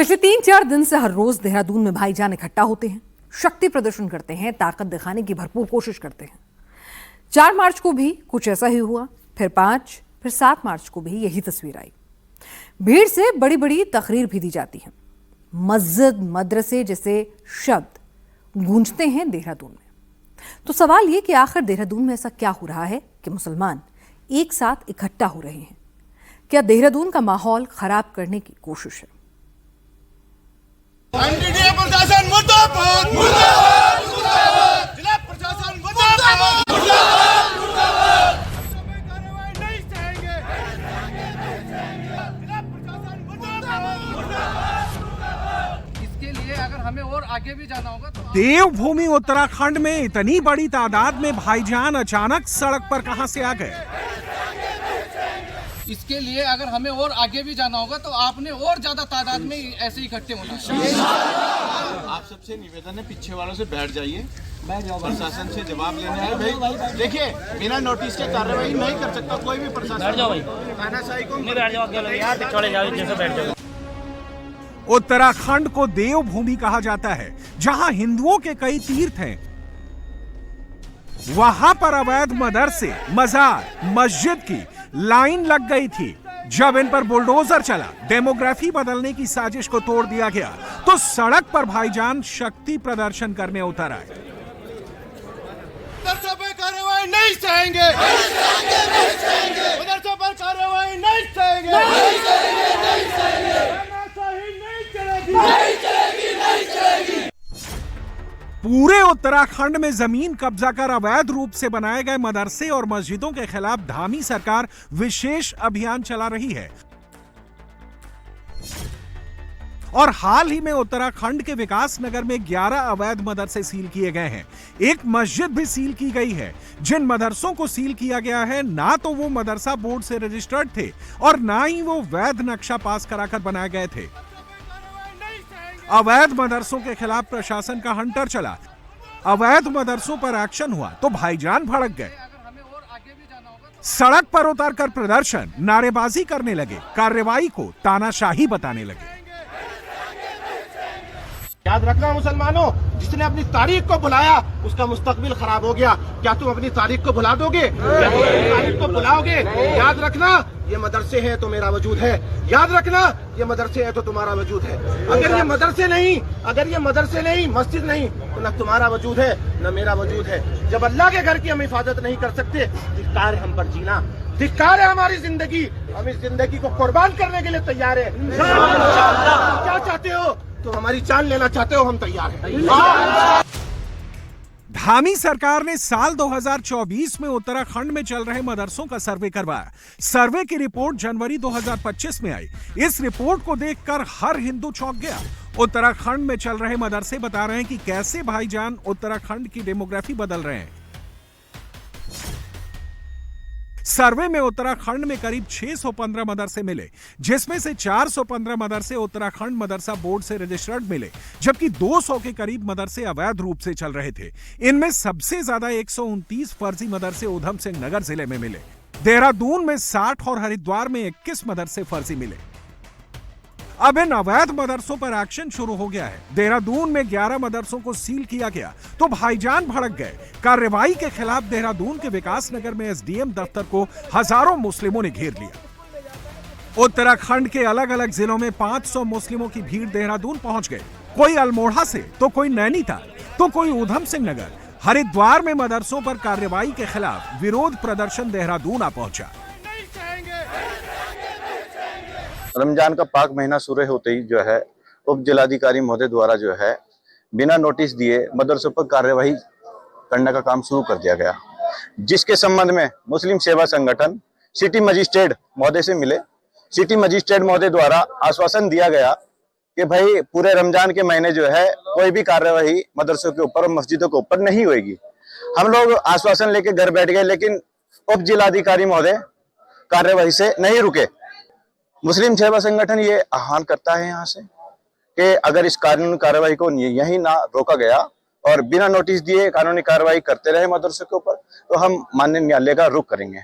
पिछले 3-4 दिन से हर रोज देहरादून में भाईजान इकट्ठा होते हैं, शक्ति प्रदर्शन करते हैं, ताकत दिखाने की भरपूर कोशिश करते हैं। 4 मार्च को भी कुछ ऐसा ही हुआ, फिर 5, फिर 7 मार्च को भी यही तस्वीर आई। भीड़ से बड़ी बड़ी तकरीर भी दी जाती है। मस्जिद, मदरसे जैसे शब्द गूंजते हैं देहरादून में। तो सवाल ये कि आखिर देहरादून में ऐसा क्या हो रहा है कि मुसलमान एक साथ इकट्ठा हो रहे हैं? क्या देहरादून का माहौल खराब करने की कोशिश है? एनडीडीए प्रशासन मुर्दाबाद, मुर्दाबाद, मुर्दाबाद। जिला प्रशासन मुर्दाबाद, मुर्दाबाद, मुर्दाबाद। कार्रवाई नहीं सहेंगे, जिला प्रशासन मुर्दाबाद, मुर्दाबाद, मुर्दाबाद। इसके लिए अगर हमें और आगे भी जाना होगा तो देवभूमि उत्तराखंड में इतनी बड़ी तादाद में भाईजान अचानक सड़क पर कहां से आ गए? इसके लिए अगर हमें और आगे भी जाना होगा तो आपने और ज्यादा तादाद में ऐसे इकट्ठे होना है। आप सबसे निवेदन है, पीछे वालों से बैठ जाइए, प्रशासन से जवाब लेना है। भाई देखिए, बिना नोटिस के कार्रवाई नहीं कर सकता कोई भी प्रशासन। बैठ जाओ भाई, तानाशाही को नहीं बैठ जाओ, यहाँ छोड़े जाओ, जैसे बैठ जाओ। उत्तराखंड को देवभूमि कहा जाता है, जहां हिंदुओं के कई तीर्थ हैं। वहां पर अवैध मदरसे, मजार, मस्जिद की लाइन लग गई थी। जब इन पर बुलडोजर चला, डेमोग्राफी बदलने की साजिश को तोड़ दिया गया, तो सड़क पर भाईजान शक्ति प्रदर्शन करने उतर आए। मदरसों पर कार्रवाई नहीं सहेंगे, मदरसों पर कार्रवाई नहीं सहेंगे, तानाशाही नहीं चलेगी, नहीं चलेगी, नहीं चलेगी। पूरे उत्तराखंड में जमीन कब्जा कर अवैध रूप से बनाए गए मदरसे और मस्जिदों के खिलाफ धामी सरकार विशेष अभियान चला रही है। और हाल ही में उत्तराखंड के विकास नगर में 11 अवैध मदरसे सील किए गए हैं। एक मस्जिद भी सील की गई है। जिन मदरसों को सील किया गया है, ना तो वो मदरसा बोर्ड से रजिस्टर्ड थे और ना ही वो वैध नक्शा पास कराकर बनाए गए थे। अवैध मदरसों के खिलाफ प्रशासन का हंटर चला। अवैध मदरसों पर एक्शन हुआ तो भाईजान भड़क गए। सड़क पर उतरकर प्रदर्शन, नारेबाजी करने लगे, कार्रवाई को तानाशाही बताने लगे। याद रखना मुसलमानों, जिसने अपनी तारीख को भुलाया उसका मुस्तकबिल खराब हो गया। क्या तुम अपनी तारीख को भुला दोगे? क्या तुम अपनी तारीख को भुलाओगे? याद रखना, ये मदरसे हैं तो मेरा वजूद है। याद रखना, ये मदरसे हैं तो तुम्हारा वजूद है। अगर ये मदरसे नहीं, मस्जिद नहीं, तो न तुम्हारा वजूद है न मेरा वजूद है। जब अल्लाह के घर की हम हिफाजत नहीं कर सकते, धिक्कार है हम पर जीना, धिक्कार है हमारी जिंदगी। हम इस जिंदगी को कुर्बान करने के लिए तैयार है। क्या चाहते हो? तो हमारी जान लेना चाहते हो, हम तैयार हैं। धामी सरकार ने साल 2024 में उत्तराखंड में चल रहे मदरसों का सर्वे करवाया। सर्वे की रिपोर्ट जनवरी 2025 में आई। इस रिपोर्ट को देखकर हर हिंदू चौंक गया। उत्तराखंड में चल रहे मदरसे बता रहे हैं कि कैसे भाईजान उत्तराखंड की डेमोग्राफी बदल रहे हैं। सर्वे में उत्तराखंड में करीब 615 मदरसे मिले, जिसमें से 415 मदरसे उत्तराखंड मदरसा बोर्ड से रजिस्टर्ड मिले, जबकि 200 के करीब मदरसे अवैध रूप से चल रहे थे। इनमें सबसे ज्यादा 129 फर्जी मदरसे उधम सिंह नगर जिले में मिले। देहरादून में 60 और हरिद्वार में 21 मदरसे फर्जी मिले। अब इन अवैध मदरसों पर एक्शन शुरू हो गया है। देहरादून में 11 मदरसों को सील किया गया तो भाईजान भड़क गए। कार्रवाई के खिलाफ देहरादून के विकास नगर में एसडीएम दफ्तर को हजारों मुस्लिमों ने घेर लिया। उत्तराखंड के अलग अलग जिलों में 500 मुस्लिमों की भीड़ देहरादून पहुंच गए। कोई अल्मोड़ा से, तो कोई नैनीताल, तो कोई उधम सिंह नगर। हरिद्वार में मदरसों पर कार्रवाई के खिलाफ विरोध प्रदर्शन देहरादून आ पहुंचा। रमजान का पाक महीना शुरू होते ही जो है उप जिलाधिकारी महोदय द्वारा जो है बिना नोटिस दिए मदरसों पर कार्यवाही करने का काम शुरू कर दिया गया, जिसके संबंध में मुस्लिम सेवा संगठन सिटी मजिस्ट्रेट महोदय से मिले। सिटी मजिस्ट्रेट महोदय द्वारा आश्वासन दिया गया कि भाई पूरे रमजान के महीने जो है कोई भी कार्यवाही मदरसों के ऊपर और मस्जिदों के ऊपर नहीं होगी। हम लोग आश्वासन लेके घर बैठ गए, लेकिन उप जिलाधिकारी महोदय कार्यवाही से नहीं रुके। मुस्लिम सेवा संगठन ये आह्वान करता है यहाँ से कि अगर इस कानूनी कार्रवाई को यहीं ना रोका गया और बिना नोटिस दिए कानूनी कार्रवाई करते रहे मदरसों के ऊपर, तो हम माननीय न्यायालय का रुख करेंगे।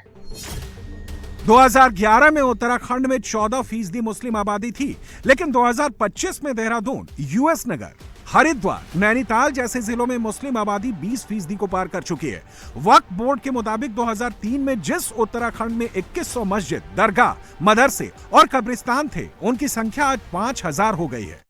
2011 में उत्तराखंड में 14% मुस्लिम आबादी थी, लेकिन 2025 में देहरादून, यूएस नगर, हरिद्वार, नैनीताल जैसे जिलों में मुस्लिम आबादी 20% को पार कर चुकी है। वक्फ बोर्ड के मुताबिक 2003 में जिस उत्तराखंड में 2100 मस्जिद, दरगाह, मदरसे और कब्रिस्तान थे, उनकी संख्या आज 5000 हो गई है।